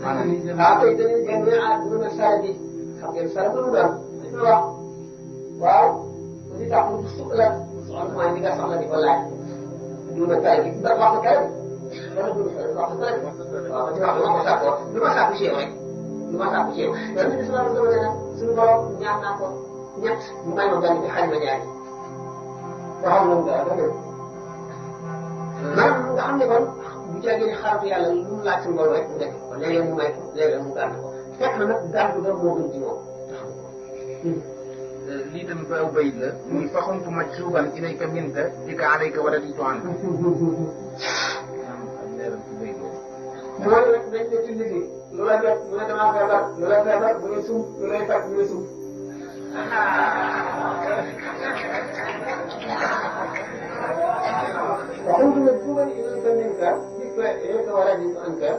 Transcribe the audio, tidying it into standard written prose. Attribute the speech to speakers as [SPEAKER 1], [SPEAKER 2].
[SPEAKER 1] ah tey dañuy génne dina ne sare bi xam ngeen sare bu mu doon dañu wax waaw li tax mu soxla mooy li nga soxla di ko laaj dina sare bi ndax wax na kay wala du wax na kay waaw di wax ma ko sàkkoo du ma sàkku ci yow rek du ma sàkku ci yow yàlla na islam dama ne nag suñu borom ñaan naa ko ñett mu may ma benn bi xañ ma ñaari waxam nañ dara dëgg maanaam nga xam ne kon bu jàggee ne xaritu yàlla lu mu laaj suñu borom rek mu def ko léeg-léeg mu may ko léeg-léeg mu gànt ko fekk na nag gànt ga moo gën ci moom
[SPEAKER 2] lii tamit ba aw bayit la muy faxontu majsuuban ilayka minka bika alayka wa raditu anka
[SPEAKER 1] mooy rek dañ ne ci liggéey lu la jot mu ne damaa feebar lu la feebar mu ne sum lu lay faj mu ne sum waxuñu ne bu ma ilayka minka bika ilayka wa raditu anka